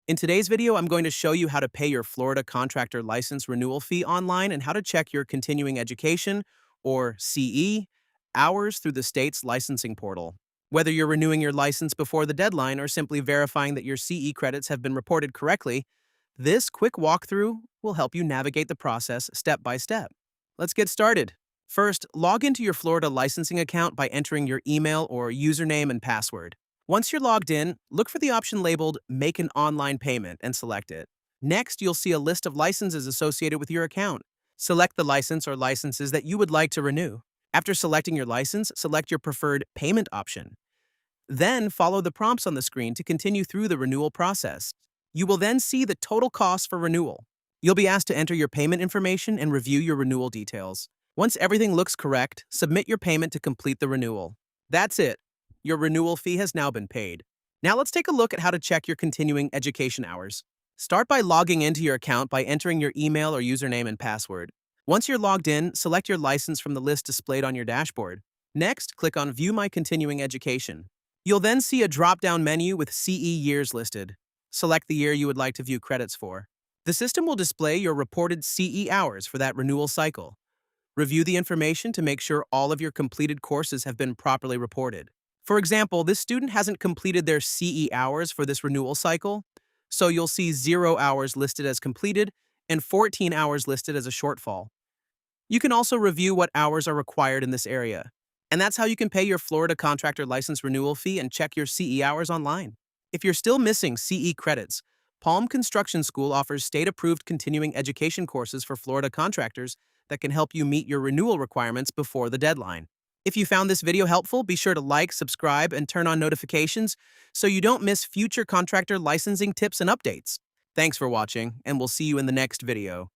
In today's video, I'm going to show you how to pay your Florida contractor license renewal fee online and how to check your continuing education, or CE, hours through the state's licensing portal. Whether you're renewing your license before the deadline or simply verifying that your CE credits have been reported correctly, this quick walkthrough will help you navigate the process step by step. Let's get started. First, log into your Florida licensing account by entering your email or username and password. Once you're logged in, look for the option labeled Make an Online Payment and select it. Next, you'll see a list of licenses associated with your account. Select the license or licenses that you would like to renew. After selecting your license, select your preferred payment option. Then, follow the prompts on the screen to continue through the renewal process. You will then see the total cost for renewal. You'll be asked to enter your payment information and review your renewal details. Once everything looks correct, submit your payment to complete the renewal. That's it. Your renewal fee has now been paid. Now let's take a look at how to check your continuing education hours. Start by logging into your account by entering your email or username and password. Once you're logged in, select your license from the list displayed on your dashboard. Next, click on View My Continuing Education. You'll then see a drop-down menu with CE years listed. Select the year you would like to view credits for. The system will display your reported CE hours for that renewal cycle. Review the information to make sure all of your completed courses have been properly reported. For example, this student hasn't completed their CE hours for this renewal cycle, so you'll see 0 hours listed as completed and 14 hours listed as a shortfall. You can also review what hours are required in this area. And that's how you can pay your Florida contractor license renewal fee and check your CE hours online. If you're still missing CE credits, Palm Construction School offers state-approved continuing education courses for Florida contractors that can help you meet your renewal requirements before the deadline. If you found this video helpful, be sure to like, subscribe, and turn on notifications so you don't miss future contractor licensing tips and updates. Thanks for watching, and we'll see you in the next video.